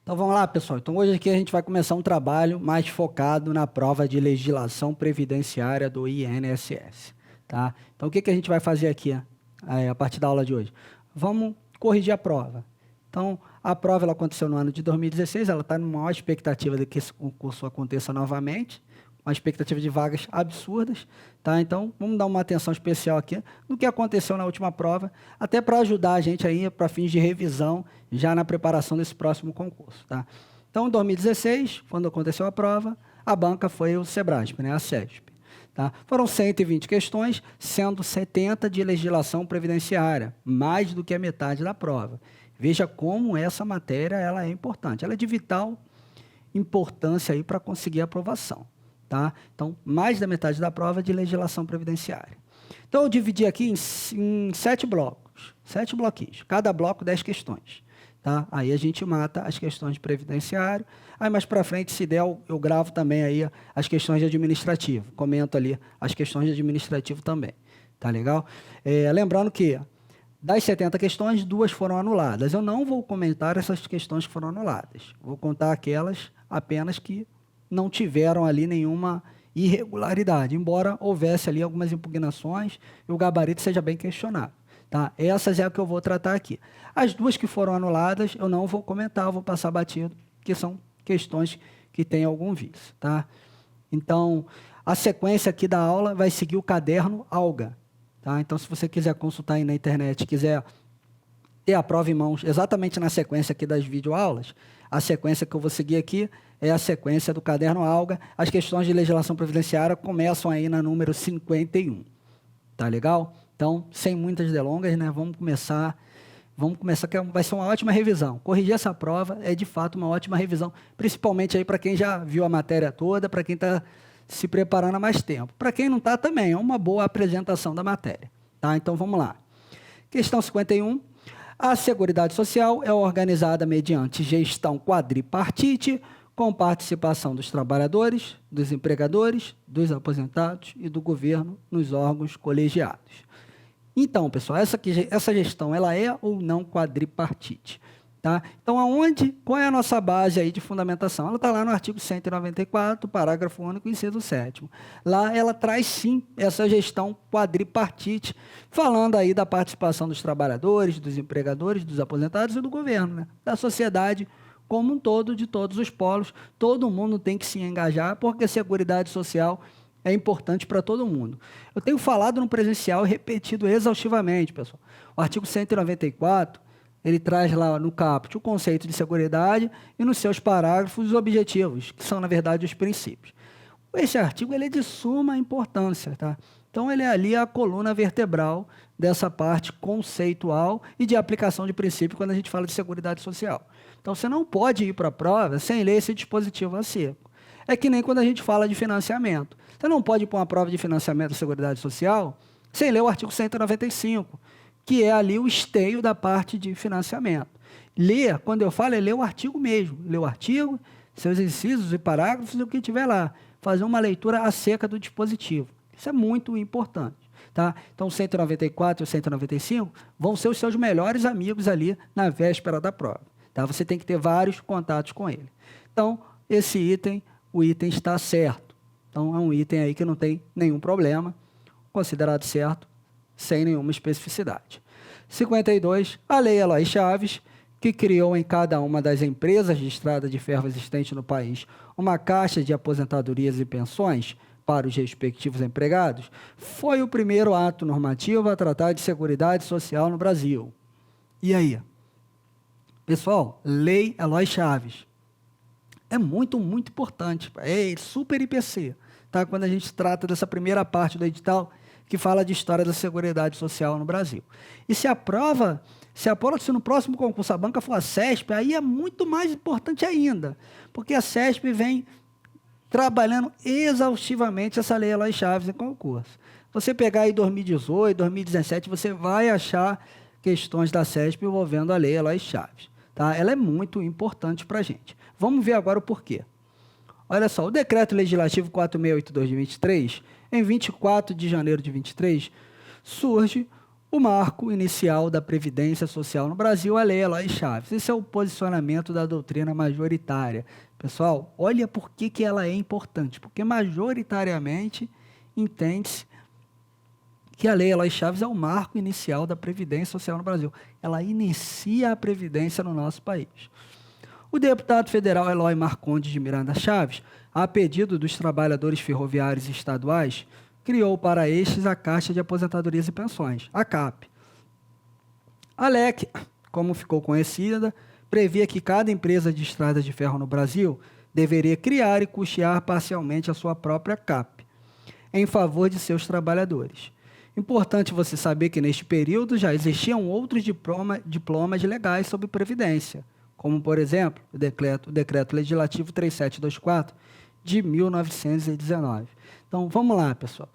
Então vamos lá, pessoal. Então hoje aqui a gente vai começar um trabalho mais focado na prova de legislação previdenciária do INSS, tá? Então o que a gente vai fazer aqui, a partir da aula de hoje? Vamos corrigir a prova. Então a prova ela aconteceu no ano de 2016, ela está numa maior expectativa de que esse concurso aconteça novamente, uma expectativa de vagas absurdas, tá? Então, vamos dar uma atenção especial aqui no que aconteceu na última prova, até para ajudar a gente aí para fins de revisão, já na preparação desse próximo concurso, tá? Então, em 2016, quando aconteceu a prova, a banca foi o Sebrasp, né? A CESP, tá? Foram 120 questões, sendo 70 de legislação previdenciária, mais do que a metade da prova. Veja como essa matéria ela é importante, ela é de vital importância aí para conseguir a aprovação. Tá? Então, mais da metade da prova é de legislação previdenciária. Então, eu dividi aqui em 7 blocos, 7 bloquinhos, cada bloco 10 questões. Tá? Aí a gente mata as questões de previdenciário, aí mais para frente, se der, eu gravo também aí as questões de administrativo, comento ali as questões de administrativo também, tá legal? Lembrando que das 70 questões, 2 foram anuladas. Eu não vou comentar essas questões que foram anuladas, vou contar aquelas apenas que não tiveram ali nenhuma irregularidade, embora houvesse ali algumas impugnações e o gabarito seja bem questionado. Tá? Essas é a que eu vou tratar aqui. As 2 que foram anuladas, eu não vou comentar, eu vou passar batido, que são questões que têm algum vício. Tá? Então, a sequência aqui da aula vai seguir o caderno Alga. Tá? Então, se você quiser consultar aí na internet, quiser ter a prova em mãos exatamente na sequência aqui das videoaulas, a sequência que eu vou seguir aqui é a sequência do caderno Alga. As questões de legislação previdenciária começam aí na número 51. Tá legal? Então, sem muitas delongas, né? Vamos começar que vai ser uma ótima revisão. Corrigir essa prova é, de fato, uma ótima revisão, principalmente aí para quem já viu a matéria toda, para quem está se preparando há mais tempo. Para quem não está, também é uma boa apresentação da matéria. Tá? Então, vamos lá. Questão 51. A Seguridade Social é organizada mediante gestão quadripartite, com participação dos trabalhadores, dos empregadores, dos aposentados e do governo nos órgãos colegiados. Então, pessoal, essa gestão ela é ou não quadripartite? Tá? Então, qual é a nossa base aí de fundamentação? Ela está lá no artigo 194, parágrafo único, inciso 7º. Lá ela traz, sim, essa gestão quadripartite, falando aí da participação dos trabalhadores, dos empregadores, dos aposentados e do governo, né? Da sociedade como um todo, de todos os polos. Todo mundo tem que se engajar, porque a Seguridade Social é importante para todo mundo. Eu tenho falado no presencial e repetido exaustivamente, pessoal. O artigo 194, ele traz lá no caput o conceito de seguridade e nos seus parágrafos os objetivos, que são, na verdade, os princípios. Esse artigo ele é de suma importância, tá? Então, ele é ali a coluna vertebral dessa parte conceitual e de aplicação de princípio quando a gente fala de seguridade social. Então, você não pode ir para a prova sem ler esse dispositivo a seco. É que nem quando a gente fala de financiamento. Você não pode ir para uma prova de financiamento da Seguridade Social sem ler o artigo 195, que é ali o esteio da parte de financiamento. Ler, quando eu falo, é ler o artigo mesmo. Ler o artigo, seus incisos e parágrafos e o que tiver lá. Fazer uma leitura a seca do dispositivo. Isso é muito importante. Tá? Então, o 194 e o 195 vão ser os seus melhores amigos ali na véspera da prova. Tá? Você tem que ter vários contatos com ele. Então, esse item, o item está certo. Então, é um item aí que não tem nenhum problema, considerado certo, sem nenhuma especificidade. 52, a Lei Eloy Chaves, que criou em cada uma das empresas de estrada de ferro existentes no país uma caixa de aposentadorias e pensões para os respectivos empregados, foi o primeiro ato normativo a tratar de seguridade social no Brasil. E aí? Pessoal, Lei Eloy Chaves. É muito, muito importante. É super IPC, tá? Quando a gente trata dessa primeira parte do edital que fala de história da Seguridade Social no Brasil. E se no próximo concurso a banca for a CESP, aí é muito mais importante ainda, porque a CESP vem trabalhando exaustivamente essa Lei Eloy Chaves em concurso. Você pegar aí 2018, 2017, você vai achar questões da CESP envolvendo a Lei Eloy Chaves. Tá? Ela é muito importante para a gente. Vamos ver agora o porquê. Olha só, o Decreto Legislativo 4.682 de 23, em 24 de janeiro de 23, surge o marco inicial da Previdência Social no Brasil, a Lei Eloy Chaves. Esse é o posicionamento da doutrina majoritária. Pessoal, olha por que ela é importante. Porque majoritariamente entende-se que a Lei Eloy Chaves é o marco inicial da Previdência Social no Brasil. Ela inicia a Previdência no nosso país. O deputado federal Eloy Marcondes de Miranda Chaves, a pedido dos trabalhadores ferroviários estaduais, criou para estes a Caixa de Aposentadorias e Pensões, a CAP. A LEC, como ficou conhecida, previa que cada empresa de estradas de ferro no Brasil deveria criar e custear parcialmente a sua própria CAP, em favor de seus trabalhadores. Importante você saber que neste período já existiam outros diplomas legais sobre previdência, como, por exemplo, o Decreto Legislativo 3724 de 1919. Então, vamos lá, pessoal.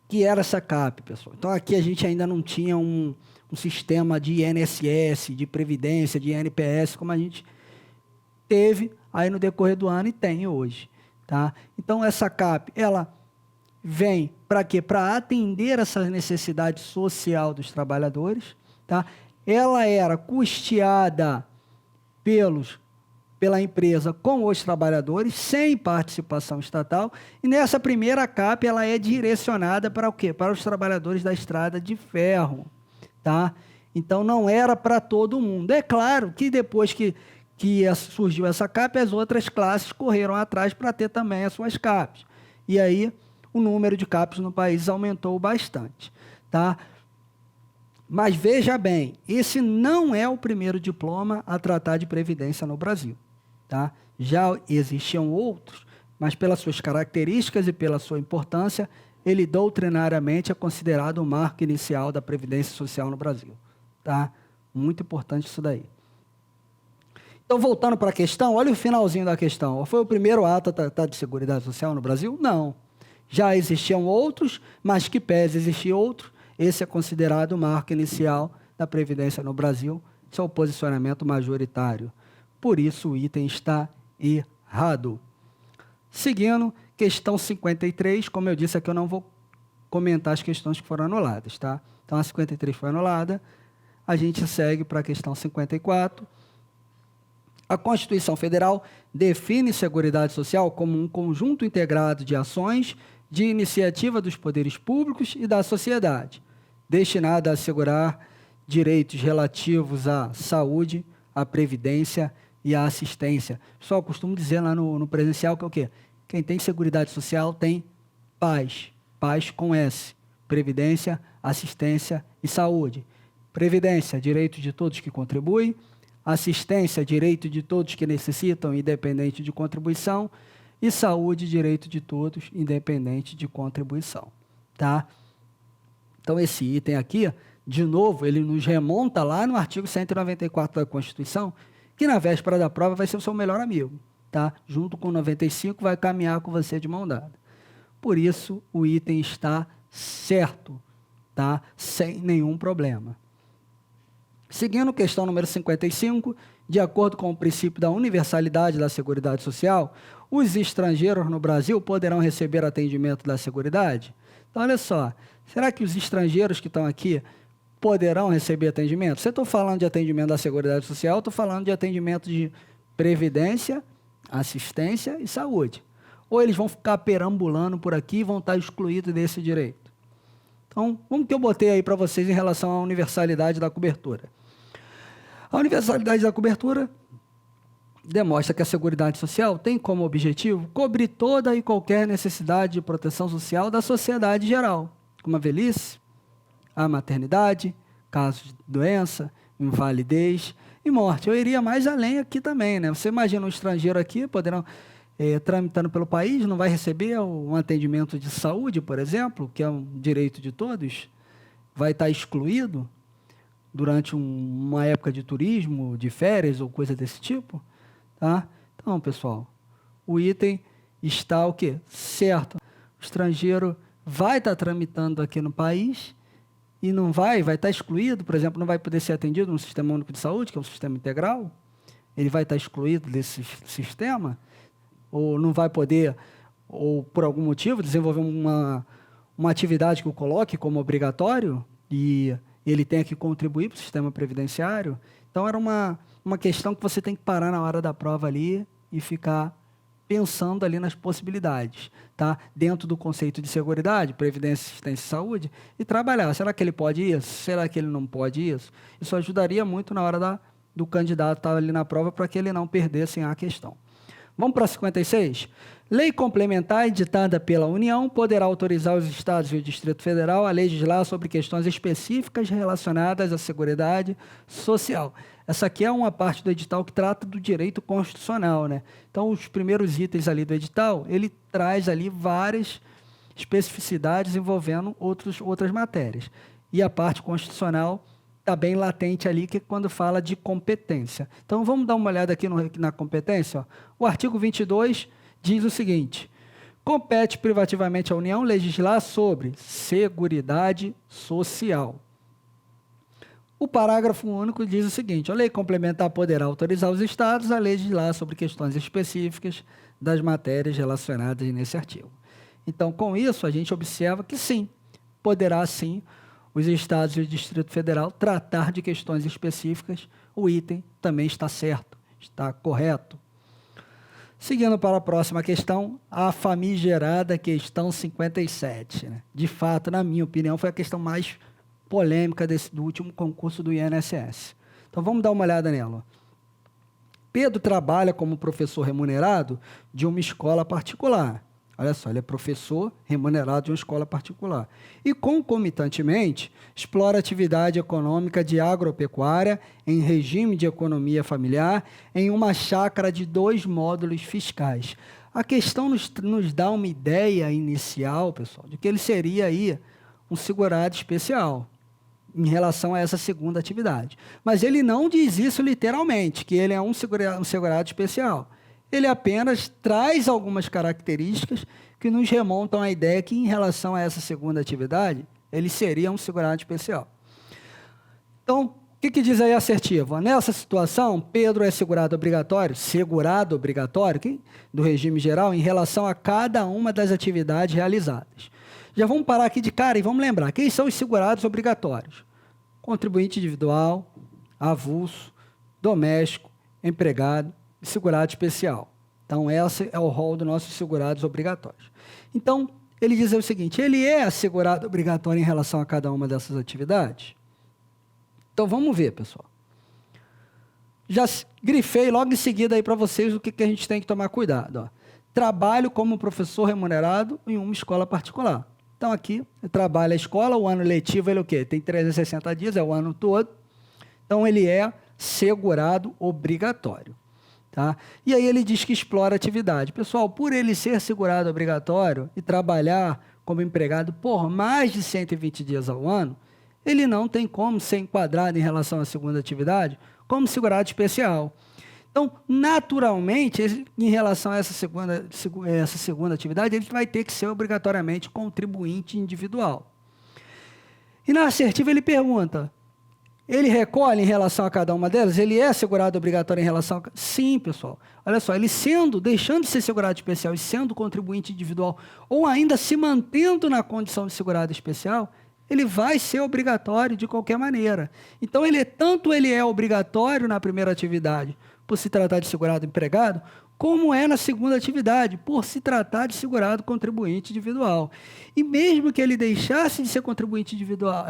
O que era essa CAP, pessoal? Então, aqui a gente ainda não tinha um sistema de INSS, de Previdência, de INPS, como a gente teve aí no decorrer do ano e tem hoje. Tá? Então, essa CAP, ela vem para quê? Para atender essa necessidade social dos trabalhadores. Tá? Ela era custeada pela empresa com os trabalhadores, sem participação estatal, e nessa primeira CAP ela é direcionada para o quê? Para os trabalhadores da estrada de ferro. Tá? Então, não era para todo mundo. É claro que depois que surgiu essa CAP, as outras classes correram atrás para ter também as suas CAPs. E aí, o número de CAPs no país aumentou bastante. Tá? Mas veja bem, esse não é o primeiro diploma a tratar de previdência no Brasil. Tá? Já existiam outros, mas pelas suas características e pela sua importância, ele doutrinariamente é considerado o marco inicial da Previdência Social no Brasil. Tá? Muito importante isso daí. Então, voltando para a questão, olha o finalzinho da questão. Foi o primeiro ato a tratar de Seguridade Social no Brasil? Não. Já existiam outros, mas que pese existir outros, esse é considerado o marco inicial da Previdência no Brasil. Esse é o posicionamento majoritário. Por isso, o item está errado. Seguindo, questão 53, como eu disse aqui, eu não vou comentar as questões que foram anuladas, tá? Então, a 53 foi anulada, a gente segue para a questão 54. A Constituição Federal define Seguridade Social como um conjunto integrado de ações de iniciativa dos poderes públicos e da sociedade, destinada a assegurar direitos relativos à saúde, à previdência e à assistência. Pessoal, eu costumo dizer lá no presencial que é o quê? Quem tem Seguridade Social tem paz, paz com S, previdência, assistência e saúde. Previdência, direito de todos que contribuem. Assistência, direito de todos que necessitam, independente de contribuição. E saúde, direito de todos, independente de contribuição. Tá? Então, esse item aqui, de novo, ele nos remonta lá no artigo 194 da Constituição, que na véspera da prova vai ser o seu melhor amigo. Tá? Junto com o 95, vai caminhar com você de mão dada. Por isso, o item está certo, tá? Sem nenhum problema. Seguindo questão número 55, de acordo com o princípio da universalidade da Seguridade Social, os estrangeiros no Brasil poderão receber atendimento da Seguridade? Então, olha só, será que os estrangeiros que estão aqui poderão receber atendimento? Se eu estou falando de atendimento da Seguridade Social, estou falando de atendimento de previdência, assistência e saúde. Ou eles vão ficar perambulando por aqui e vão estar excluídos desse direito. Então, como que eu botei aí para vocês em relação à universalidade da cobertura? A universalidade da cobertura demonstra que a Seguridade Social tem como objetivo cobrir toda e qualquer necessidade de proteção social da sociedade geral, como a velhice, a maternidade, casos de doença, invalidez e morte. Eu iria mais além aqui também, né? Você imagina um estrangeiro aqui, tramitando pelo país, não vai receber um atendimento de saúde, por exemplo, que é um direito de todos, vai estar excluído durante uma época de turismo, de férias ou coisa desse tipo, tá? Então, pessoal, o item está o quê? Certo. O estrangeiro vai estar tramitando aqui no país e não vai estar excluído, por exemplo, não vai poder ser atendido no Sistema Único de Saúde, que é um sistema integral, ele vai estar excluído desse sistema, ou não vai poder, ou por algum motivo, desenvolver uma atividade que o coloque como obrigatório, e ele tenha que contribuir para o sistema previdenciário. Então, era uma questão que você tem que parar na hora da prova ali e ficar pensando ali nas possibilidades, tá? Dentro do conceito de seguridade, previdência, assistência e saúde, e trabalhar. Será que ele pode isso? Será que ele não pode isso? Isso ajudaria muito na hora do candidato estar ali na prova para que ele não perdesse a questão. Vamos para 56? Lei complementar editada pela União poderá autorizar os Estados e o Distrito Federal a legislar sobre questões específicas relacionadas à seguridade social. Essa aqui é uma parte do edital que trata do direito constitucional, né? Então, os primeiros itens ali do edital, ele traz ali várias especificidades envolvendo outras matérias. E a parte constitucional está bem latente ali, que é quando fala de competência. Então, vamos dar uma olhada aqui na competência. Ó. O artigo 22 diz o seguinte: compete privativamente à União legislar sobre seguridade social. O parágrafo único diz o seguinte: a lei complementar poderá autorizar os Estados a legislar sobre questões específicas das matérias relacionadas nesse artigo. Então, com isso, a gente observa que sim, poderá sim os Estados e o Distrito Federal tratar de questões específicas. O item também está certo, está correto. Seguindo para a próxima questão, a famigerada questão 57. Né? De fato, na minha opinião, foi a questão mais polêmica do último concurso do INSS. Então, vamos dar uma olhada nela. Pedro trabalha como professor remunerado de uma escola particular. Olha só, ele é professor remunerado de uma escola particular. E, concomitantemente, explora atividade econômica de agropecuária em regime de economia familiar em uma chácara de 2 módulos fiscais. A questão nos dá uma ideia inicial, pessoal, de que ele seria aí um segurado especial em relação a essa segunda atividade. Mas ele não diz isso literalmente, que ele é um segurado especial. Ele apenas traz algumas características que nos remontam à ideia que, em relação a essa segunda atividade, ele seria um segurado especial. Então, o que diz aí a assertiva? Nessa situação, Pedro é segurado obrigatório do regime geral em relação a cada uma das atividades realizadas. Já vamos parar aqui de cara e vamos lembrar, quem são os segurados obrigatórios? Contribuinte individual, avulso, doméstico, empregado, segurado especial. Então, esse é o rol dos nossos segurados obrigatórios. Então, ele diz o seguinte: ele é assegurado obrigatório em relação a cada uma dessas atividades? Então, vamos ver, pessoal. Já grifei logo em seguida aí para vocês o que a gente tem que tomar cuidado. Ó. Trabalho como professor remunerado em uma escola particular. Então, aqui, trabalha a escola, o ano letivo, ele o quê? Tem 360 dias, é o ano todo. Então, ele é segurado obrigatório. Tá? E aí ele diz que explora a atividade. Pessoal, por ele ser segurado obrigatório e trabalhar como empregado por mais de 120 dias ao ano, ele não tem como ser enquadrado em relação à segunda atividade como segurado especial. Então, naturalmente, em relação a essa segunda atividade, ele vai ter que ser obrigatoriamente contribuinte individual. E na assertiva ele pergunta: ele recolhe em relação a cada uma delas? Ele é segurado obrigatório em relação a... Sim, pessoal. Olha só, ele deixando de ser segurado especial e sendo contribuinte individual, ou ainda se mantendo na condição de segurado especial, ele vai ser obrigatório de qualquer maneira. Então, ele é obrigatório na primeira atividade, por se tratar de segurado empregado, como é na segunda atividade, por se tratar de segurado contribuinte individual. E mesmo que ele deixasse de ser contribuinte individual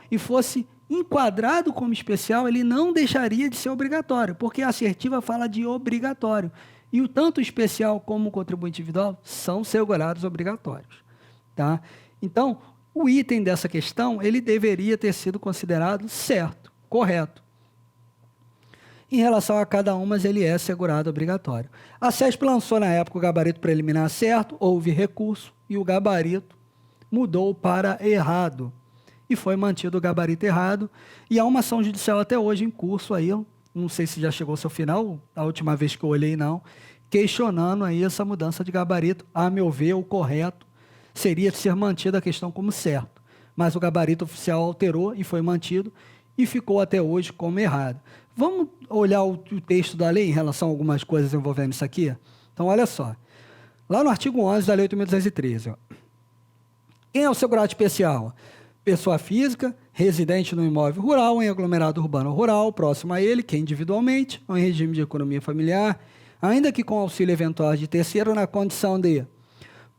e fosse enquadrado como especial, ele não deixaria de ser obrigatório, porque a assertiva fala de obrigatório. E tanto o especial como o contribuinte individual são segurados obrigatórios. Tá? Então, o item dessa questão, ele deveria ter sido considerado certo, correto. Em relação a cada uma, ele é segurado obrigatório. A CESP lançou na época o gabarito preliminar certo, houve recurso e o gabarito mudou para errado. E foi mantido o gabarito errado. E há uma ação judicial até hoje em curso aí, não sei se já chegou ao seu final, a última vez que eu olhei não, questionando aí essa mudança de gabarito. A meu ver, o correto seria ser mantida a questão como certo. Mas o gabarito oficial alterou e foi mantido e ficou até hoje como errado. Vamos olhar o texto da lei em relação a algumas coisas envolvendo isso aqui? Então, olha só. Lá no artigo 11 da Lei 8.213, quem é o segurado especial? pessoa física, residente no imóvel rural, em aglomerado urbano ou rural, próximo a ele, que é individualmente, ou em regime de economia familiar, ainda que com auxílio eventual de terceiro, na condição de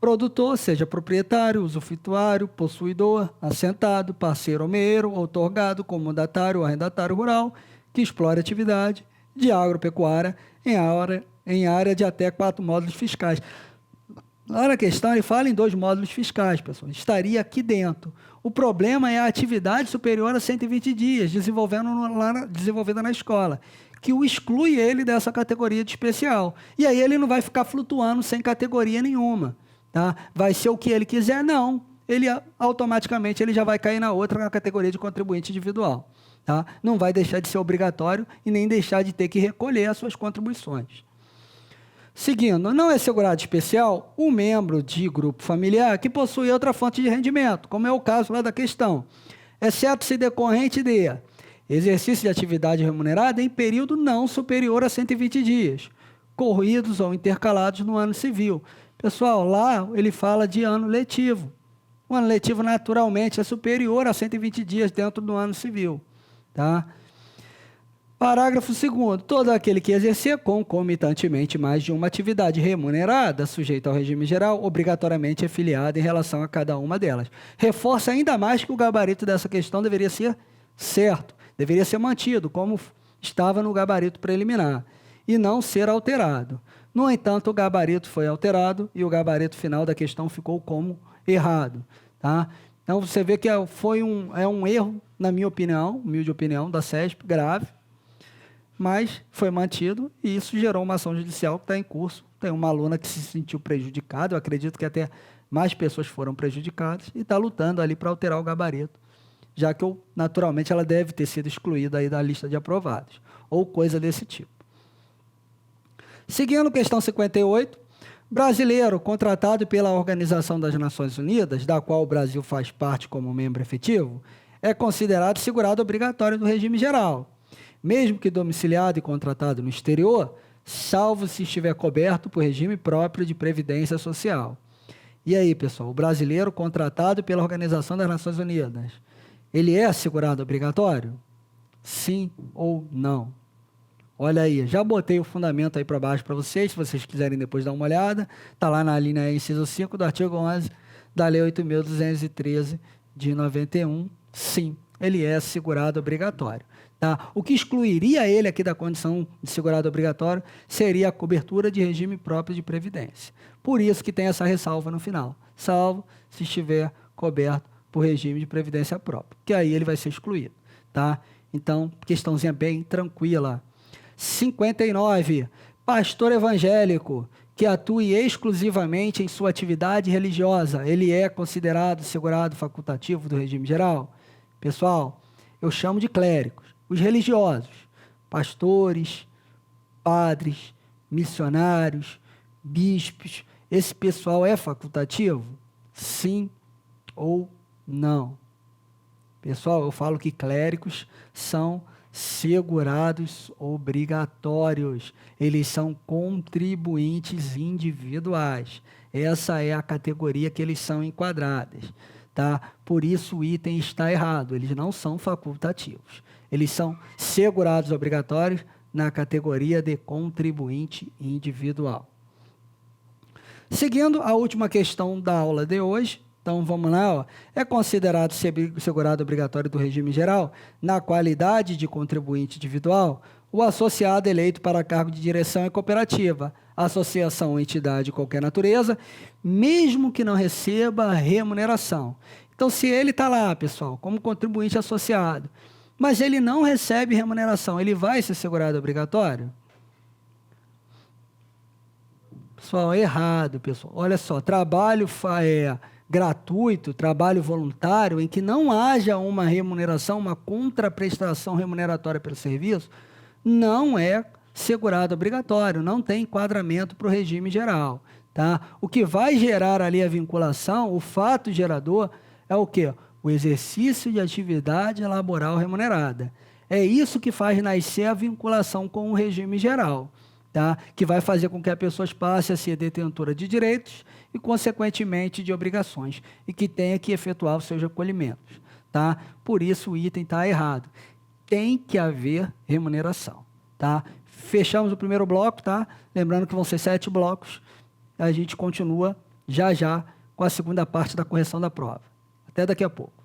produtor, seja proprietário, usufrutuário, possuidor, assentado, parceiro ou meeiro, outorgado, comodatário ou arrendatário rural, que explore atividade de agropecuária em área de até 4 módulos fiscais. Lá na questão, ele fala em 2 módulos fiscais, pessoal. Estaria aqui dentro. O problema é a atividade superior a 120 dias, desenvolvida na escola, que o exclui ele dessa categoria de especial. E aí ele não vai ficar flutuando sem categoria nenhuma. Tá? Vai ser o que ele quiser? Não. Ele automaticamente ele já vai cair na outra, na categoria de contribuinte individual. Tá? Não vai deixar de ser obrigatório e nem deixar de ter que recolher as suas contribuições. Seguindo, não é segurado especial o membro de grupo familiar que possui outra fonte de rendimento, como é o caso lá da questão, exceto se decorrente de exercício de atividade remunerada em período não superior a 120 dias, corridos ou intercalados no ano civil. Pessoal, lá ele fala de ano letivo. O ano letivo, naturalmente, é superior a 120 dias dentro do ano civil. Tá? Parágrafo 2º. Todo aquele que exercer concomitantemente mais de uma atividade remunerada, sujeita ao regime geral, obrigatoriamente é filiado em relação a cada uma delas. Reforça ainda mais que o gabarito dessa questão deveria ser certo, deveria ser mantido, como estava no gabarito preliminar, e não ser alterado. No entanto, o gabarito foi alterado e o gabarito final da questão ficou como errado. Tá? Então, você vê que é um erro, na minha opinião, humilde opinião, da CESP, grave, mas foi mantido e isso gerou uma ação judicial que está em curso. Tem uma aluna que se sentiu prejudicada, eu acredito que até mais pessoas foram prejudicadas e está lutando ali para alterar o gabarito, já que, naturalmente, ela deve ter sido excluída aí da lista de aprovados, ou coisa desse tipo. Seguindo questão 58, brasileiro contratado pela Organização das Nações Unidas, da qual o Brasil faz parte como membro efetivo, é considerado segurado obrigatório do regime geral, mesmo que domiciliado e contratado no exterior, salvo se estiver coberto por regime próprio de previdência social. E aí, pessoal, o brasileiro contratado pela Organização das Nações Unidas, ele é segurado obrigatório? Sim ou não? Olha aí, já botei o fundamento aí para baixo para vocês, se vocês quiserem depois dar uma olhada, está lá na linha inciso 5 do artigo 11 da Lei 8.213 de 91, sim, ele é segurado obrigatório. Tá? O que excluiria ele aqui da condição de segurado obrigatório seria a cobertura de regime próprio de previdência. Por isso que tem essa ressalva no final, salvo se estiver coberto por regime de previdência própria, que aí ele vai ser excluído. Tá? Então, questãozinha bem tranquila. 59. Pastor evangélico que atue exclusivamente em sua atividade religiosa, ele é considerado segurado facultativo do regime geral? Pessoal, eu chamo de clérigos. Os religiosos, pastores, padres, missionários, bispos, esse pessoal é facultativo? Sim ou não? Pessoal, eu falo que clérigos são segurados obrigatórios. Eles são contribuintes individuais. Essa é a categoria que eles são enquadrados. Tá? Por isso o item está errado. Eles não são facultativos. Eles são segurados obrigatórios na categoria de contribuinte individual. Seguindo a última questão da aula de hoje, então vamos lá, ó. É considerado segurado obrigatório do regime geral, na qualidade de contribuinte individual, o associado eleito para cargo de direção em cooperativa, associação ou entidade de qualquer natureza, mesmo que não receba remuneração. Então, se ele está lá, pessoal, como contribuinte associado, mas ele não recebe remuneração, ele vai ser segurado obrigatório? Pessoal, errado, pessoal. Olha só, trabalho gratuito, trabalho voluntário, em que não haja uma remuneração, uma contraprestação remuneratória pelo serviço, não é segurado obrigatório, não tem enquadramento para o regime geral. Tá? O que vai gerar ali a vinculação, o fato gerador, é o quê? O exercício de atividade laboral remunerada. É isso que faz nascer a vinculação com o regime geral, tá? Que vai fazer com que a pessoa passe a ser detentora de direitos e, consequentemente, de obrigações, e que tenha que efetuar os seus recolhimentos. tá? Por isso o item está errado. Tem que haver remuneração, tá? Fechamos o primeiro bloco, tá? Lembrando que vão ser 7 blocos. A gente continua já já com a segunda parte da correção da prova. Até daqui a pouco.